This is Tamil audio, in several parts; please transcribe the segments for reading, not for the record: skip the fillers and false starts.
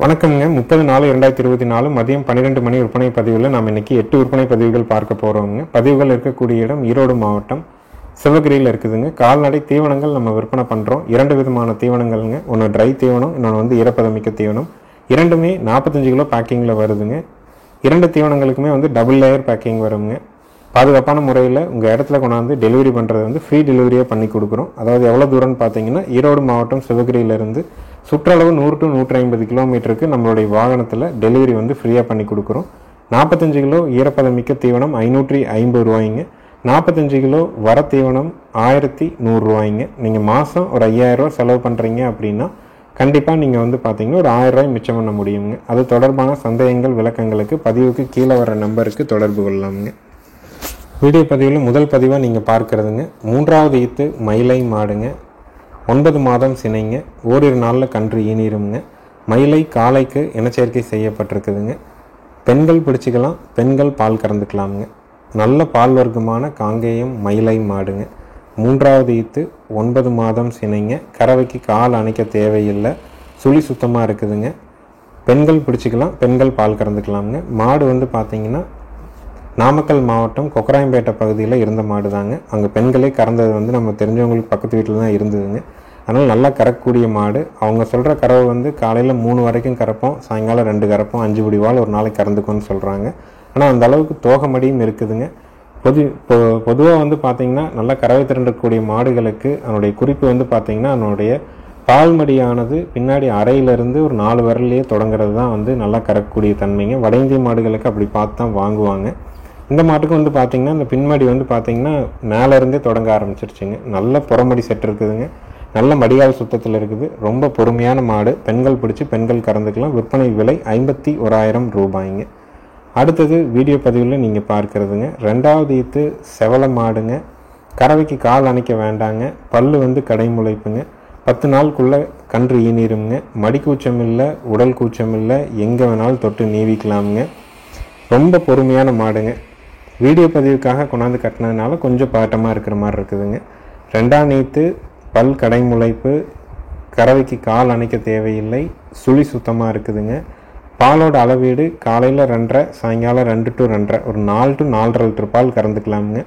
வணக்கம்ங்க. 30/4/2024 மதியம் 12 மணி விற்பனை பதிவில் நாம் இன்னைக்கு 8 விற்பனை பதிவுகள் பார்க்க போகிறோங்க. பதிவுகள் இருக்கக்கூடிய இடம் ஈரோடு மாவட்டம் சிவகிரியில் இருக்குதுங்க. கால்நடை தீவனங்கள் நம்ம விற்பனை பண்ணுறோம். 2 விதமான தீவனங்கள்ங்க. ஒன்று ட்ரை தீவனம், இன்னொன்று வந்து ஈரப்பதமிக்க தீவனம். இரண்டுமே 45 கிலோ பேக்கிங்கில் வருதுங்க. 2 தீவனங்களுக்குமே வந்து டபுள் லேயர் பேக்கிங் வருங்க. பாதுகாப்பான முறையில் உங்கள் இடத்துல கொண்டாந்து டெலிவரி பண்ணுறது வந்து ஃப்ரீ டெலிவரியாக பண்ணி கொடுக்குறோம். அதாவது எவ்வளோ தூரம்னு பார்த்தீங்கன்னா, ஈரோடு மாவட்டம் சிவகிரியிலேருந்து சுற்றளவு 100 to 150 கிலோமீட்டருக்கு நம்மளுடைய வாகனத்தில் டெலிவரி வந்து ஃப்ரீயாக பண்ணி கொடுக்குறோம். 45 கிலோ ஈரப்பதமிக்க தீவனம் 550 ரூபாய்ங்க. 45 கிலோ வர தீவனம் 1100 ரூபாய்ங்க. நீங்கள் மாதம் ஒரு 5000 ரூபா செலவு பண்ணுறீங்க அப்படின்னா கண்டிப்பாக நீங்கள் வந்து பார்த்தீங்கன்னா ஒரு 1000 ரூபாய் மிச்சம் பண்ண முடியுங்க. அது தொடர்பான சந்தேகங்கள் விளக்கங்களுக்கு பதிவுக்கு கீழே வர நம்பருக்கு தொடர்பு கொள்ளலாமுங்க. வீடியோ பதிவில் முதல் பதிவாக நீங்கள் பார்க்குறதுங்க, 3வது ஈத்து மயிலை மாடுங்க. 9 மாதம் சினைங்க. ஓரிரு நாளில் கன்று ஈனிருங்க. மயிலை காளைக்கு இனச்சேர்க்கை செய்யப்பட்டிருக்குதுங்க. பெண்கள் பிடிச்சிக்கலாம், பெண்கள் பால் கறந்துக்கலாமுங்க. நல்ல பால் வர்க்கமான காங்கேயம் மயிலை மாடுங்க. 3வது ஈத்து 9 மாதம் சினைங்க. கறவைக்கு கால் அணைக்க தேவையில்லை, சுழி சுத்தமாக இருக்குதுங்க. பெண்கள் பிடிச்சிக்கலாம், பெண்கள் பால் கறந்துக்கலாமுங்க. மாடு வந்து பார்த்திங்கன்னா நாமக்கல் மாவட்டம் கொக்கராயம்பேட்டை பகுதியில் இருந்த மாடு தாங்க. அங்கே பெண்களே கறந்தது வந்து நம்ம தெரிஞ்சவங்களுக்கு பக்கத்து வீட்டில் தான் இருந்ததுங்க. அதனால் நல்லா கறக்கக்கூடிய மாடு. அவங்க சொல்கிற கறவை வந்து காலையில் 3 வரைக்கும் கறப்போம், சாயங்காலம் 2 கறப்போம், 5 பிடிவால் ஒரு நாளைக்கு கறந்துக்கும்னு சொல்கிறாங்க. ஆனால் அந்த அளவுக்கு தோகமடியும் இருக்குதுங்க. பொதுவாக வந்து பார்த்திங்கன்னா நல்லா கறவை திரண்டக்கூடிய மாடுகளுக்கு அதனுடைய குறிப்பு வந்து பார்த்திங்கன்னா அதனுடைய பால்மடியானது பின்னாடி அறையிலேருந்து ஒரு 4 விரல்லையே தொடங்குறது தான் வந்து நல்லா கறக்கக்கூடிய தன்மைங்க. வட இந்திய மாடுகளுக்கு அப்படி பார்த்து தான் வாங்குவாங்க. இந்த மாட்டுக்கு வந்து பார்த்திங்கன்னா இந்த பின்மடி வந்து பார்த்திங்கன்னா மேலேருந்தே தொடங்க ஆரம்பிச்சிருச்சுங்க. நல்ல புறமடி செட் இருக்குதுங்க. நல்ல மடிகால் சுத்தத்தில் இருக்குது. ரொம்ப பொறுமையான மாடு. பெண்கள் பிடிச்சி பெண்கள் கறந்துக்கலாம். விற்பனை விலை 51,000 ரூபாய்ங்க. அடுத்தது வீடியோ பதிவில் நீங்கள் பார்க்குறதுங்க, 2வது ஈத்து செவல மாடுங்க. கறவைக்கு கால் அணைக்க வேண்டாங்க. பல்லு வந்து கடைமுளைப்புங்க. 10 நாளுக்குள்ளே கன்று ஈனிருங்க. மடி கூச்சம் இல்லை, உடல் கூச்சம் இல்லை, எங்கே வேணாலும் தொட்டு நீவிக்கலாமுங்க. ரொம்ப பொறுமையான மாடுங்க. வீடியோ பதிவுக்காக கொண்டாந்து கட்டினதுனால கொஞ்சம் பாட்டமாக இருக்கிற மாதிரி இருக்குதுங்க. 2ஆம் ஈத்து பல் கடைமுளைப்பு, கறவைக்கு கால் அணைக்க தேவையில்லை, சுழி சுத்தமாக இருக்குதுங்க. பாலோட அளவீடு காலையில் 2.5, சாயங்காலம் 2 to 2.5, ஒரு 4 to 4.5 லிட்டர் பால் கறந்துக்கலாமுங்க.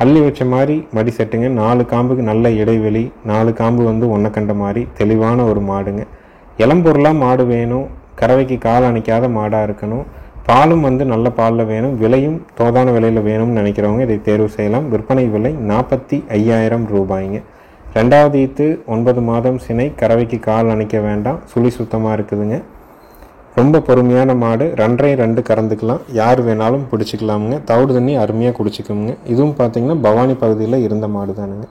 அள்ளி வச்ச மாதிரி மடி செட்டுங்க. 4 காம்புக்கு நல்ல இடைவெளி, 4 காம்பு வந்து ஒன்றை கண்ட மாதிரி தெளிவான ஒரு மாடுங்க. இளம்பொருளாக மாடு வேணும், கறவைக்கு கால் அணைக்காத மாடாக இருக்கணும், பாலும் வந்து நல்ல பாலில் வேணும், விலையும் தோதான விலையில் வேணும்னு நினைக்கிறவங்க இதை தேர்வு செய்யலாம். விற்பனை விலை 45,000 ரூபாய்ங்க. 2வது ஈத்து 9 மாதம் சினை. கறவைக்கு கால் அணைக்க வேண்டாம், சுழி சுத்தமாக இருக்குதுங்க. ரொம்ப பொறுமையான மாடு. 2 கறந்துக்கலாம், யார் வேணாலும் பிடிச்சிக்கலாமுங்க. தவிடு தண்ணி அருமையாக குடிச்சிக்குங்க. இதுவும் பார்த்திங்கன்னா பவானி பகுதியில் இருந்த மாடு தானுங்க.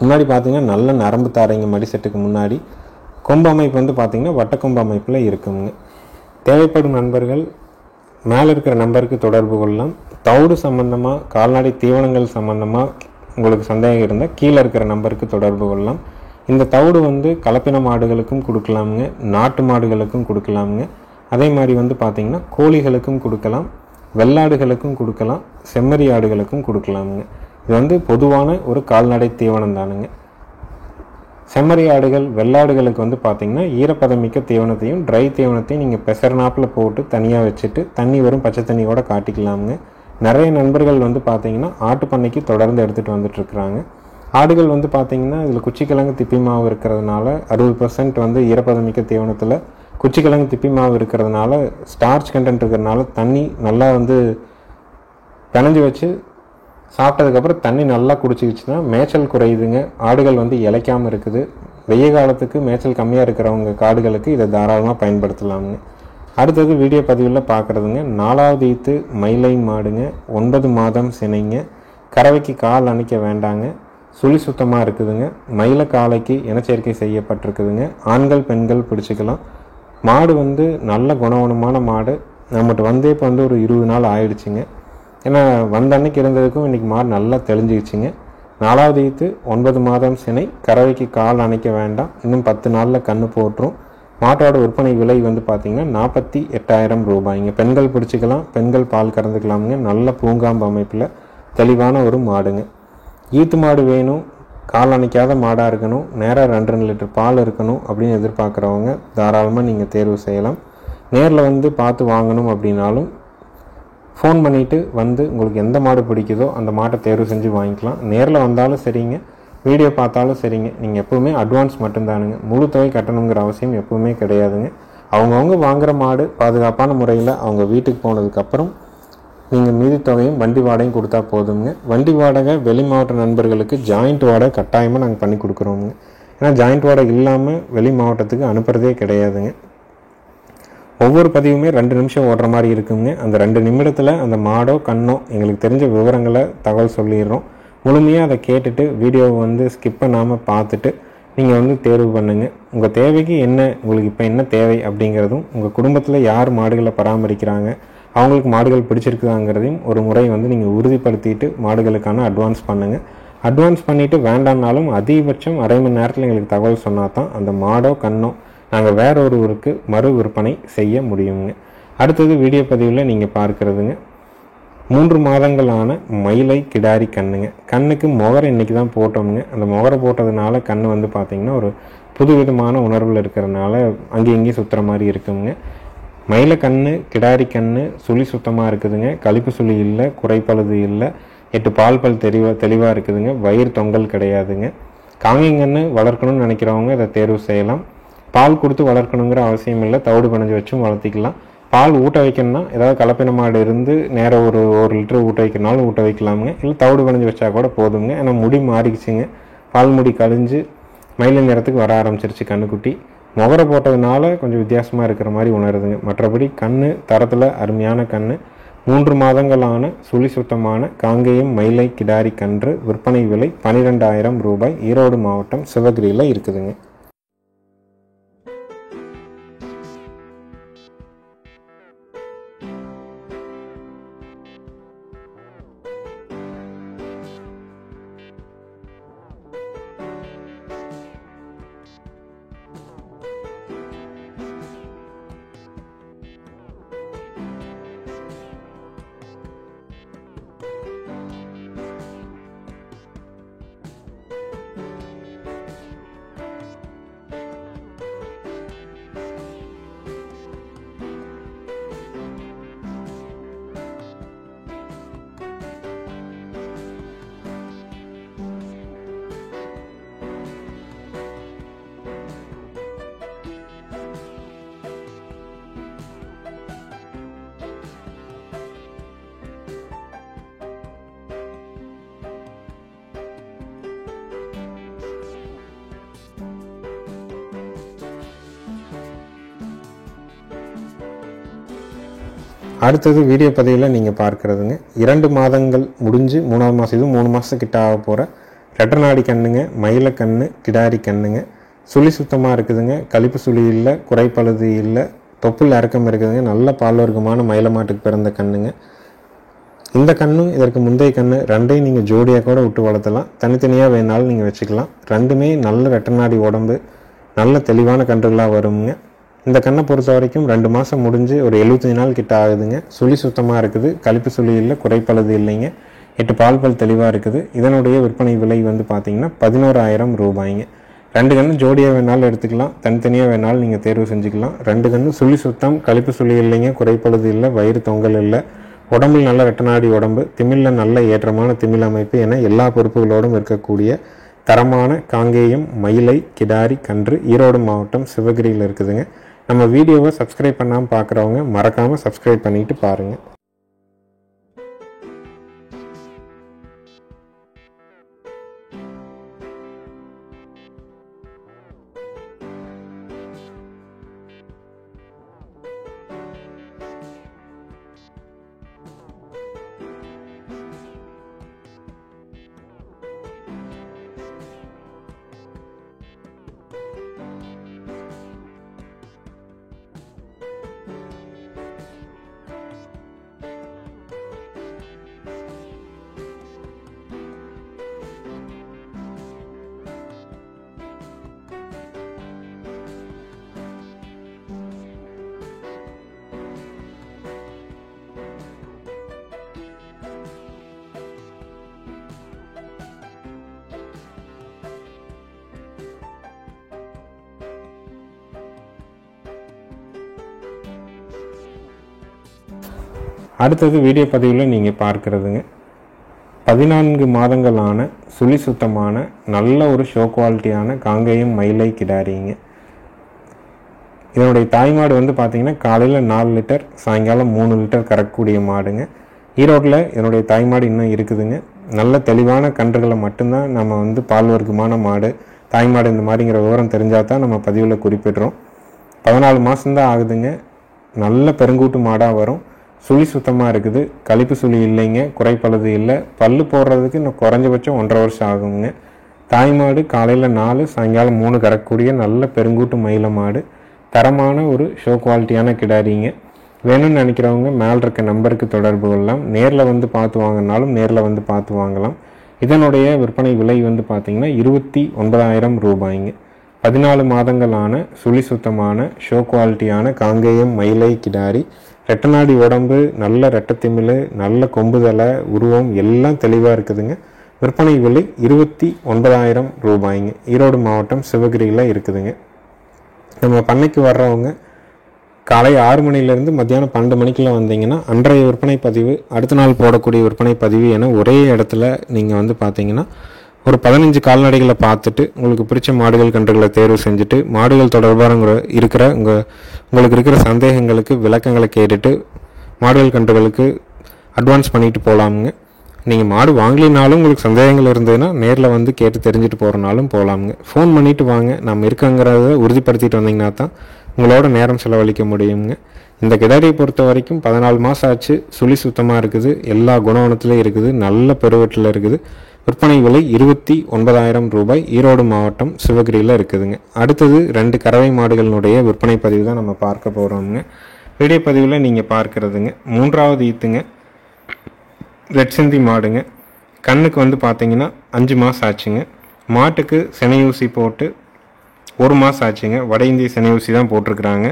முன்னாடி பார்த்திங்கன்னா நல்ல நரம்பு தாரைங்க. மடி செட்டுக்கு முன்னாடி கொம்பு அமைப்பு வந்து பார்த்திங்கன்னா வட்டக்கொம்பு அமைப்பில் இருக்குங்க. தேவைப்படும் நண்பர்கள் மேலே இருக்கிற நம்பருக்கு தொடர்பு கொள்ளலாம். தவிடு சம்பந்தமாக, கால்நடை தீவனங்கள் சம்பந்தமாக உங்களுக்கு சந்தேகம் இருந்தால் கீழே இருக்கிற நம்பருக்கு தொடர்பு கொள்ளலாம். இந்த தவிடு வந்து கலப்பின மாடுகளுக்கும் கொடுக்கலாமுங்க, நாட்டு மாடுகளுக்கும் கொடுக்கலாமுங்க. அதே மாதிரி வந்து பார்த்திங்கன்னா கோழிகளுக்கும் கொடுக்கலாம், வெள்ளாடுகளுக்கும் கொடுக்கலாம், செம்மறி ஆடுகளுக்கும் கொடுக்கலாமுங்க. இது வந்து பொதுவான ஒரு கால்நடை தீவனம் தானுங்க. செம்மறி ஆடுகள் வெள்ளாடுகளுக்கு வந்து பார்த்திங்கன்னா ஈரப்பதமிக்க தீவனத்தையும் ட்ரை தீவனத்தையும் நீங்கள் பெசர்நாப்பில் போட்டு தனியாக வச்சுட்டு தண்ணி வரும் பச்சை தண்ணியோடு காட்டிக்கலாமுங்க. நிறைய நண்பர்கள் வந்து பார்த்திங்கன்னா ஆட்டு பண்ணைக்கு தொடர்ந்து எடுத்துகிட்டு வந்துட்டுருக்குறாங்க. ஆடுகள் வந்து பார்த்திங்கன்னா இதில் குச்சிக்கிழங்கு திப்பி மாவு இருக்கிறதுனால 60% வந்து ஈரப்பதமிக்க தீவனத்தில் குச்சிக்கிழங்கு திப்பி மாவு இருக்கிறதுனால ஸ்டார்ச் கண்டென்ட் இருக்கிறதுனால தண்ணி நல்லா வந்து பிணைஞ்சு வச்சு சாப்பிட்டதுக்கப்புறம் தண்ணி நல்லா குடிச்சிக்கிச்சுன்னா மேய்ச்சல் குறையுதுங்க. ஆடுகள் வந்து இளைக்காமல் இருக்குது. வெய்ய காலத்துக்கு மேய்ச்சல் கம்மியாக இருக்கிறவங்க காடுகளுக்கு இதை தாராளமாக பயன்படுத்தலாமுங்க. அடுத்தது வீடியோ பதிவில் பார்க்குறதுங்க, 4வது ஈத்து மயிலை மாடுங்க. 9 மாதம் சினைங்க. கறவைக்கு கால் அணைக்க வேண்டாங்க, சுழி சுத்தமாக இருக்குதுங்க. மயில காளைக்கு இனச்சேர்க்கை செய்யப்பட்டிருக்குதுங்க. ஆண்கள் பெண்கள் பிடிச்சிக்கலாம். மாடு வந்து நல்ல குணவனமான மாடு. நம்மகிட்ட வந்து இப்போ வந்து ஒரு 20 நாள் ஆயிடுச்சுங்க. ஏன்னா வந்த அன்னைக்கு இருந்ததுக்கும் இன்றைக்கி மாடு நல்லா தெளிஞ்சிக்கிச்சிங்க. 4வது ஈத்து 9 மாதம் சினை. கறவைக்கு கால் அணைக்க வேண்டாம், இன்னும் 10 நாளில் கன்று போட்டுரும். மாட்டோட விற்பனை விலை வந்து பார்த்திங்கன்னா 48,000 ரூபாய்ங்க. பெண்கள் பிடிச்சிக்கலாம், பெண்கள் பால் கறந்துக்கலாமுங்க. நல்ல பூங்காம்பு அமைப்பில் தெளிவான ஒரு மாடுங்க. ஈத்து மாடு வேணும், கால் அணைக்காத மாடாக இருக்கணும், நேராக 2 லிட்டர் பால் இருக்கணும் அப்படின்னு எதிர்பார்க்குறவங்க தாராளமாக நீங்கள் தேர்வு செய்யலாம். நேரில் வந்து பார்த்து வாங்கணும் அப்படின்னாலும் ஃபோன் பண்ணிவிட்டு வந்து உங்களுக்கு எந்த மாடு பிடிக்குதோ அந்த மாட்டை தேர்வு செஞ்சு வாங்கிக்கலாம். நேரில் வந்தாலும் சரிங்க, வீடியோ பார்த்தாலும் சரிங்க, நீங்கள் எப்போவுமே அட்வான்ஸ் மட்டும்தானுங்க. முழு தொகை கட்டணுங்கிற அவசியம் எப்போவுமே கிடையாதுங்க. அவங்கவுங்க வாங்குகிற மாடு பாதுகாப்பான முறையில் அவங்க வீட்டுக்கு போனதுக்கப்புறம் நீங்கள் மீதி தொகையும் வண்டி வாடகையும் கொடுத்தா போதுங்க. வண்டி வாடகை வெளி மாவட்ட நண்பர்களுக்கு ஜாயிண்ட் வாடகை கட்டாயமாக நாங்கள் பண்ணி கொடுக்குறோங்க. ஏன்னா ஜாயிண்ட் வாடகை இல்லாமல் வெளி மாவட்டத்துக்கு அனுப்புகிறதே கிடையாதுங்க. ஒவ்வொரு பதிவுமே 2 நிமிஷம் ஓடுற மாதிரி இருக்குங்க. அந்த 2 நிமிடத்தில் அந்த மாடோ கண்ணோ எங்களுக்கு தெரிஞ்ச விவரங்களை தகவல் சொல்லிடுறோம். முழுமையாக அதை கேட்டுட்டு வீடியோவை வந்து ஸ்கிப் பண்ணாமல் பார்த்துட்டு நீங்கள் வந்து தேர்வு பண்ணுங்கள். உங்கள் தேவைக்கு என்ன, உங்களுக்கு இப்போ என்ன தேவை அப்படிங்கிறதும், உங்கள் குடும்பத்தில் யார் மாடுகளை பராமரிக்கிறாங்க, அவங்களுக்கு மாடுகள் பிடிச்சிருக்குதாங்கிறதையும் ஒரு முறை வந்து நீங்கள் உறுதிப்படுத்திட்டு மாடுகளுக்கான அட்வான்ஸ் பண்ணுங்கள். அட்வான்ஸ் பண்ணிவிட்டு வேண்டாம்னாலும் அதிகபட்சம் அரை மணி நேரத்தில் எங்களுக்கு தகவல் சொன்னால் தான் அந்த மாடோ கண்ணோ நாங்கள் வேற ஒரு ஊருக்கு மறு விற்பனை செய்ய முடியுங்க. அடுத்தது வீடியோ பதிவில் நீங்கள் பார்க்குறதுங்க 3 மாதங்களான மயிலை கிடாரி கண்ணுங்க. கண்ணுக்கு முகரை இன்றைக்கி தான் போட்டோமுங்க. அந்த முகரை போட்டதுனால கண் வந்து பார்த்திங்கன்னா ஒரு புதுவிதமான உணர்வில் இருக்கிறதுனால அங்கேயும் இங்கேயும் சுற்றுற மாதிரி இருக்குங்க. மயிலை கண்ணு கிடாரி கண்ணு சுழி சுத்தமாக இருக்குதுங்க. கழிப்பு சுழி இல்லை, குறைப்பழுது இல்லை, 8 பால் தெளிவாக இருக்குதுங்க. வயிறு தொங்கல் கிடையாதுங்க. காங்கைங்கன்று வளர்க்கணும்னு நினைக்கிறவங்க இதை தேர்வு செய்யலாம். பால் கொடுத்து வளர்க்கணுங்கிற அவசியம் இல்லை, தவிடு பணைஞ்சு வச்சும் வளர்த்திக்கலாம். பால் ஊட்ட வைக்கணும்னா ஏதாவது கலப்பின மாடு இருந்து நேராக ஒரு லிட்டர் ஊட்ட வைக்கிறனாலும் ஊட்ட வைக்கலாமுங்க. இல்லை தவிடு பணைஞ்சு வச்சா கூட போதுங்க. ஏன்னா முடி மாறிக்குச்சுங்க, பால் முடி கழிஞ்சு மயில நிறத்துக்கு வர ஆரம்பிச்சிருச்சு கண்ணுக்குட்டி. முகரை போட்டதுனால கொஞ்சம் வித்தியாசமாக இருக்கிற மாதிரி உணருதுங்க. மற்றபடி கண்ணு தரத்தில் அருமையான கண்ணு. 3 மாதங்களான சுழி சுத்தமான காங்கேயம் மயிலை கிடாரி கன்று. விற்பனை விலை 12,000 ரூபாய். ஈரோடு மாவட்டம் சிவகிரியில் இருக்குதுங்க. அடுத்தது வீடியோ பதிவில் நீங்கள் பார்க்குறதுங்க 2 மாதங்கள் முடிஞ்சு 3ஆவது மாதம், இது 3 மாதத்துக்கிட்ட ஆக போகிற ரெட்டநாடி கண்ணுங்க. மயில கண்ணு கிடாரி கண்ணுங்க. சுழி சுத்தமாக இருக்குதுங்க. கழிப்பு சுழி இல்லை, குறைப்பழுது இல்லை, தொப்புள் இறக்கம் இருக்குதுங்க. நல்ல பால்வர்க்கமான மயில மாட்டுக்கு பிறந்த கண்ணுங்க. இந்த கண்ணும் இதற்கு முந்தைய கண்ணு 2ஐயும் நீங்கள் ஜோடியாக கூட விட்டு வளர்த்தலாம். தனித்தனியாக வேணாலும் நீங்கள் வச்சுக்கலாம். 2மே நல்ல ரெட்டநாடி உடம்பு, நல்ல தெளிவான கன்றுகளாக வருங்க. இந்த கண்ணை பொறுத்த வரைக்கும் 2 மாதம் முடிஞ்சு ஒரு 75 நாள் கிட்ட ஆகுதுங்க. சுழி சுத்தமாக இருக்குது, கழிப்பு சுழி இல்லை, குறைப்பழுது இல்லைங்க, 8 பால் தெளிவாக இருக்குது. இதனுடைய விற்பனை விலை வந்து பார்த்திங்கன்னா 11,000 ரூபாய்ங்க. 2 கண்ணு ஜோடியாக வேணாலும் எடுத்துக்கலாம், தனித்தனியாக வேணாலும் நீங்கள் தேர்வு செஞ்சுக்கலாம். 2 கண்ணு சுழி சுத்தம், கழிப்பு சுழி இல்லைங்க, குறைப்பழுது இல்லை, வயிறு தொங்கல் இல்லை, உடம்பில் நல்ல ரெட்டநாடி உடம்பு, திமிழில் நல்ல ஏற்றமான திமிழ் அமைப்பு என எல்லா பொறுப்புகளோடும் இருக்கக்கூடிய தரமான காங்கேயம் மயிலை கிடாரி கன்று ஈரோடு மாவட்டம் சிவகிரியில் இருக்குதுங்க. நம்ம வீடியோவை சப்ஸ்கிரைப் பண்ணாமல் பார்க்குறவங்க மறக்காமல் சப்ஸ்கிரைப் பண்ணிவிட்டு பாருங்கள். அடுத்தது வீடியோ பதிவில் நீங்கள் பார்க்குறதுங்க 14 மாதங்களான சுழி சுத்தமான நல்ல ஒரு ஷோ குவாலிட்டியான காங்கேயம் மயிலை கிடாரிங்க. இதனுடைய தாய்மாடு வந்து பார்த்திங்கன்னா காலையில் 4 லிட்டர் சாயங்காலம் 3 லிட்டர் கறக்கக்கூடிய மாடுங்க. ஈரோட்டில் இதனுடைய தாய்மாடு இன்னும் இருக்குதுங்க. நல்ல தெளிவான கன்றுகளை மட்டும்தான் நம்ம வந்து பால் வர்க்கமான மாடு தாய்மாடு இந்த மாதிரிங்கிற விவரம் தெரிஞ்சால் தான் நம்ம பதிவில் குறிப்பிடுறோம். 14 மாதம்தான் ஆகுதுங்க. நல்ல பெருங்கூட்டு மாடாக வரும். சுழி சுத்தமாக இருக்குது, கழிப்பு சுழி இல்லைங்க, குறைப்பழுது இல்லை. பல்லு போடுறதுக்கு இன்னும் குறைஞ்சபட்சம் 1.5 வருஷம் ஆகுங்க. தாய்மாடு காலையில் 4 சாயங்காலம் 3 கறக்கக்கூடிய நல்ல பெருங்கூட்டு மயில மாடு, தரமான ஒரு ஷோ குவாலிட்டியான கிடாரிங்க. வேணும்னு நினைக்கிறவங்க மேலே இருக்க நம்பருக்கு தொடர்பு கொள்ளலாம். நேரில் வந்து பார்த்து வாங்கினாலும் நேரில் வந்து பார்த்து வாங்கலாம். இதனுடைய விற்பனை விலை வந்து பார்த்திங்கன்னா 29,000 ரூபாய்ங்க. 14 மாதங்களான சுழி சுத்தமான ஷோ குவாலிட்டியான காங்கேயம் மயிலை கிடாரி, ரெட்டநாடி உடம்பு, நல்ல ரெட்டத்திமிழ், நல்ல கொம்புதலை, உருவம் எல்லாம் தெளிவாக இருக்குதுங்க. விற்பனை விலை 29,000 ரூபாய்ங்க. ஈரோடு மாவட்டம் சிவகிரியில் இருக்குதுங்க. நம்ம பண்ணைக்கு வர்றவங்க காலை 6 மணிலேருந்து மத்தியானம் 12 மணிக்குள்ள வந்தீங்கன்னா அன்றைய விற்பனை பதிவு, அடுத்த நாள் போடக்கூடிய விற்பனை பதிவு என ஒரே இடத்துல நீங்கள் வந்து பார்த்தீங்கன்னா ஒரு 15 கால்நடைகளை பார்த்துட்டு உங்களுக்கு பிடிச்ச மாடுகள் கன்றுகளை தேர்வு செஞ்சுட்டு மாடுகள் தொடர்பான உங்களுக்கு இருக்கிற சந்தேகங்களுக்கு விளக்கங்களை கேட்டுட்டு மாடுகள் கன்றுகளுக்கு அட்வான்ஸ் பண்ணிட்டு போகலாமுங்க. நீங்கள் மாடு வாங்கலினாலும் உங்களுக்கு சந்தேகங்கள் இருந்ததுன்னா நேரில் வந்து கேட்டு தெரிஞ்சுட்டு போகிறனாலும் போகலாமுங்க. ஃபோன் பண்ணிவிட்டு வாங்க, நம்ம இருக்கங்கிறத உறுதிப்படுத்திட்டு வந்தீங்கன்னா தான் உங்களோட நேரம் செலவழிக்க முடியுங்க. இந்த கிடாரியை பொறுத்த வரைக்கும் 14 மாதம் ஆச்சு. சுழி சுத்தமாக இருக்குது, எல்லா குணவனத்துலேயும் இருக்குது, நல்ல பெருவெட்டில் இருக்குது. விற்பனை விலை 29,000 ரூபாய். ஈரோடு மாவட்டம் சிவகிரியில் இருக்குதுங்க. அடுத்தது 2 கறவை மாடுகளினுடைய விற்பனை பதிவு தான் நம்ம பார்க்க போகிறோமுங்க. வீடியோ பதிவில் நீங்கள் பார்க்குறதுங்க 3வது ஈத்துங்க, ரெட் சிந்தி மாடுங்க. கண்ணுக்கு வந்து பார்த்தீங்கன்னா 5 மாதம் ஆச்சுங்க. மாட்டுக்கு சினையூசி போட்டு 1 மாதம் ஆச்சுங்க. வட இந்திய சினையூசி தான் போட்டிருக்கிறாங்க.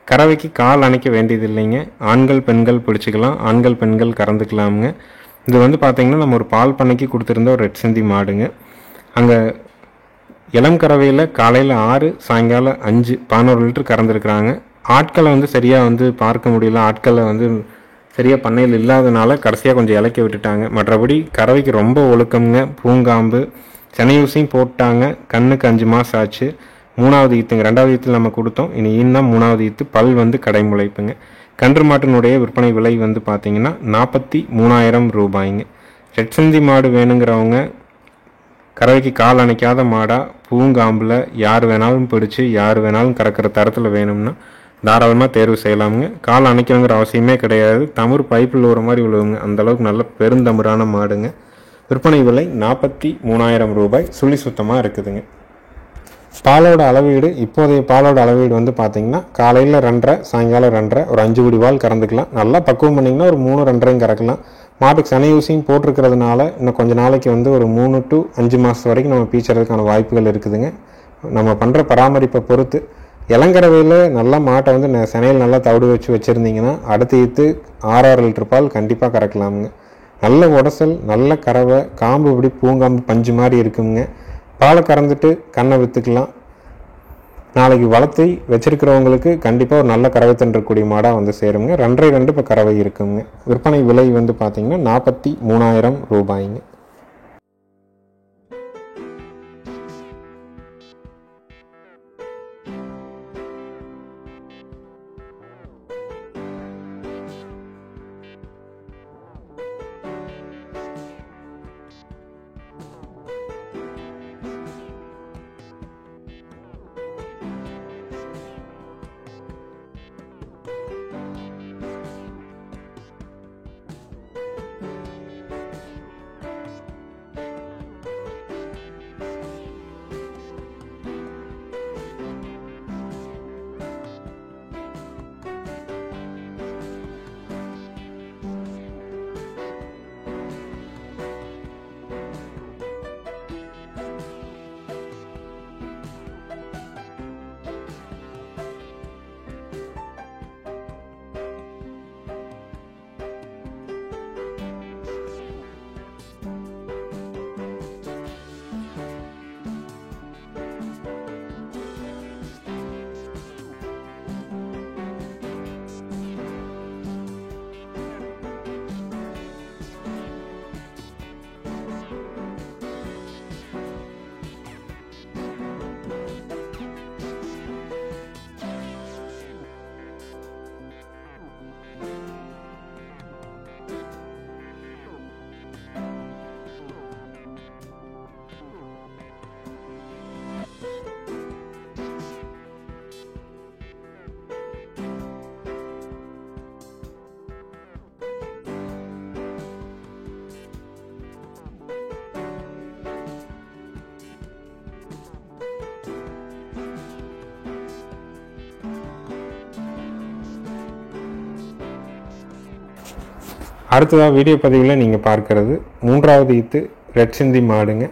கறவைக்கு கால் அணைக்க வேண்டியது இல்லைங்க. ஆண்கள் பெண்கள் பிடிச்சிக்கலாம், ஆண்கள் பெண்கள் கறந்துக்கலாமுங்க. இது வந்து பார்த்திங்கன்னா நம்ம ஒரு பால் பண்ணைக்கு கொடுத்துருந்த ஒரு ரெட் சிந்தி மாடுங்க. அங்கே இளம் கறவையில் காலையில் 6 சாயங்காலம் 5 11 லிட்டர் கறந்துருக்குறாங்க. ஆட்களை வந்து சரியாக வந்து பார்க்க முடியல, ஆட்களை வந்து சரியாக பண்ணையில் இல்லாதனால கடைசியாக கொஞ்சம் இலக்கி விட்டுட்டாங்க. மற்றபடி கறவைக்கு ரொம்ப ஒழுக்கம்ங்க. பூங்காம்பு, செனையூசியும் போட்டாங்க. கண்ணுக்கு 5 மாதம் ஆச்சு. 3வது ஈத்துங்க. 2வது ஈத்தில் நம்ம கொடுத்தோம், இனி இன்னும் 3வது ஈத்து. பல் வந்து கடைமுளைப்புங்க. கன்று மாட்டினுடைய விற்பனை விலை வந்து பார்த்தீங்கன்னா 43,000 ரூபாய்ங்க. ரெட் சிந்தி மாடு வேணுங்கிறவங்க கறவைக்கு கால் அணைக்காத மாடாக பூங்காம்பில் யார் வேணாலும் பிடிச்சி யார் வேணாலும் கறக்கிற தரத்தில் வேணும்னா தாராளமாக தேர்வு செய்யலாமுங்க. கால் அணைக்கணுங்கிற அவசியமே கிடையாது. தமிழ் பைப்பில் ஒரு மாதிரி விழுவுங்க, அந்தளவுக்கு நல்ல பெருந்தமிழான மாடுங்க. விற்பனை விலை 43,000 ரூபாய். சுழி சுத்தமாக இருக்குதுங்க. பாலோட அளவீடு, இப்போதைய பாலோட அளவீடு வந்து பார்த்தீங்கன்னா காலையில் 2.5 சாயங்காலம் 2.5 ஒரு 5 குடி பால் கறந்துக்கலாம். நல்லா பக்குவம் பண்ணிங்கன்னா ஒரு 3 2.5 கறக்கலாம். மாட்டுக்கு சனையூசியும் போட்டிருக்கிறதுனால இன்னும் கொஞ்சம் நாளைக்கு வந்து ஒரு 3 to 5 மாதம் வரைக்கும் நம்ம பீச்சறதுக்கான வாய்ப்புகள் இருக்குதுங்க. நம்ம பண்ணுற பராமரிப்பை பொறுத்து. இளங்கறவையில் நல்லா மாட்டை வந்து சனையில் நல்லா தவிடு வச்சுருந்தீங்கன்னா அடுத்த ஈத்து 6 லிட்டர் பால் கண்டிப்பாக கறக்கலாமுங்க. நல்ல உடசல், நல்ல கறவை, காம்பு இப்படி பூங்காம்பு பஞ்சு மாதிரி இருக்குங்க. பாலை கறந்துட்டு கண்ணை விற்றுக்கலாம். நாளைக்கு வளர்த்து வச்சிருக்கிறவங்களுக்கு கண்டிப்பாக ஒரு நல்ல கறவை தண்டக்கூடிய மாடாக வந்து சேருங்க. 2.5 இப்போ கறவை இருக்குங்க. விற்பனை விலை வந்து பார்த்தீங்கன்னா 43,000 ரூபாய்ங்க. அடுத்ததாக வீடியோ பதிவில் நீங்கள் பார்க்கறது 3வது ஈத்து ரெட் சிந்தி மாடுங்க.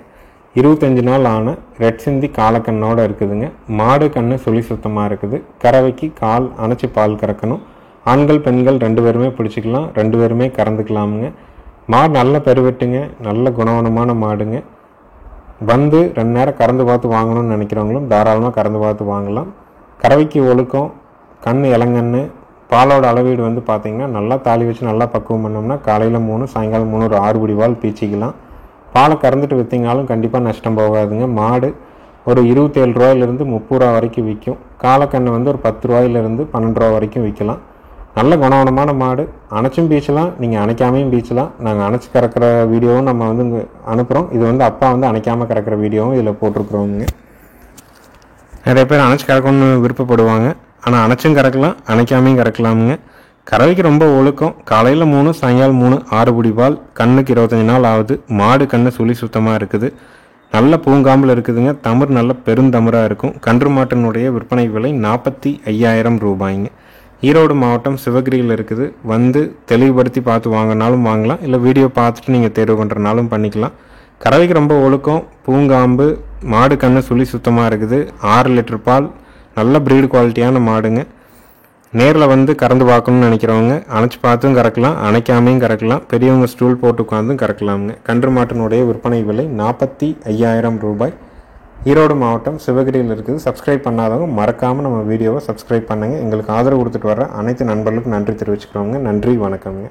25 நாள் ஆன ரெட் சிந்தி காலக்கண்ணோடு இருக்குதுங்க. மாடு கண்ணு சுழி சுத்தமாக இருக்குது. கறவைக்கு கால் அணைச்சி பால் கறக்கணும். ஆண்கள் பெண்கள் 2 பேருமே பிடிச்சிக்கலாம், 2 பேருமே கறந்துக்கலாமுங்க. மாடு நல்ல பெருவெட்டுங்க, நல்ல குணவனமான மாடுங்க. வந்து 2 நேரம் கறந்து பார்த்து வாங்கணும்னு நினைக்கிறவங்களும் தாராளமாக கறந்து பார்த்து வாங்கலாம். கறவைக்கு ஒழுக்கம், கண் இளங்கன்று, பாலோட அளவீடு வந்து பார்த்திங்கன்னா நல்லா தாலி வச்சு நல்லா பக்குவம் பண்ணோம்னா காலையில் 3 சாயங்காலம் 3 ஒரு 6 படி பால் பீச்சிக்கலாம். பாலை கறந்துட்டு விற்றிங்கனாலும் கண்டிப்பாக நஷ்டம் போகாதுங்க. மாடு ஒரு 27 ரூபாயிலிருந்து 30 ரூபா வரைக்கும் விற்கும். காலக்கண்ணு வந்து ஒரு 10 ரூபாயிலிருந்து 12 ரூபா வரைக்கும் விற்கலாம். நல்ல குணவனமான மாடு. அணைச்சும் பீச்சலாம், நீங்கள் அணைக்காமையும் பீச்சலாம். நாங்கள் அணைச்சி கறக்கிற வீடியோவும் நம்ம வந்து இங்கே அனுப்புகிறோம். இது வந்து அப்பா வந்து அணைக்காமல் கறக்கிற வீடியோவும் இதில் போட்டிருக்குறோங்க. நிறைய பேர் அணைச்சி கறக்கணும்னு விருப்பப்படுவாங்க. ஆனால் அணைச்சும் கறக்கலாம், அணைக்காமையும் கறக்கலாமுங்க. கறவைக்கு ரொம்ப ஒழுக்கம். காலையில் 3 சாயங்காலம் 3 6 படி பால். கண்ணுக்கு 25 நாள் ஆகுது. மாடு கண்ணு சுழி சுத்தமாக இருக்குது. நல்ல பூங்காம்பில் இருக்குதுங்க. தமிழ் நல்ல பெருந்தமிராக இருக்கும். கன்று மாட்டினுடைய விற்பனை விலை 45,000 ரூபாய்ங்க. ஈரோடு மாவட்டம் சிவகிரியில் இருக்குது. வந்து தெளிவுபடுத்தி பார்த்து வாங்கினாலும் வாங்கலாம், இல்லை வீடியோ பார்த்துட்டு நீங்கள் தேர்வு பண்ணுறனாலும் பண்ணிக்கலாம். கறவைக்கு ரொம்ப ஒழுக்கம், பூங்காம்பு, மாடு கண்ணு சுழி சுத்தமாக இருக்குது. 6 லிட்டர் பால், நல்ல ப்ரீடு குவாலிட்டியான மாடுங்க. நேரில் வந்து கறந்து பார்க்கணும்னு நினைக்கிறவங்க அணைச்சி பார்த்தும் கறக்கலாம், அணைக்காமையும் கறக்கலாம், பெரியவங்க ஸ்டூல் போட்டு உட்காந்தும் கறக்கலாமுங்க. கன்று மாட்டினுடைய விற்பனை விலை 45,000 ரூபாய். ஈரோடு மாவட்டம் சிவகிரியில் இருக்குது. சப்ஸ்கிரைப் பண்ணாதவங்க மறக்காமல் நம்ம வீடியோவை சப்ஸ்கிரைப் பண்ணுங்கள். எங்களுக்கு ஆதரவு கொடுத்துட்டு வர அனைத்து நண்பர்களுக்கும் நன்றி தெரிவிச்சுக்கிறோங்க. நன்றி, வணக்கம்ங்க.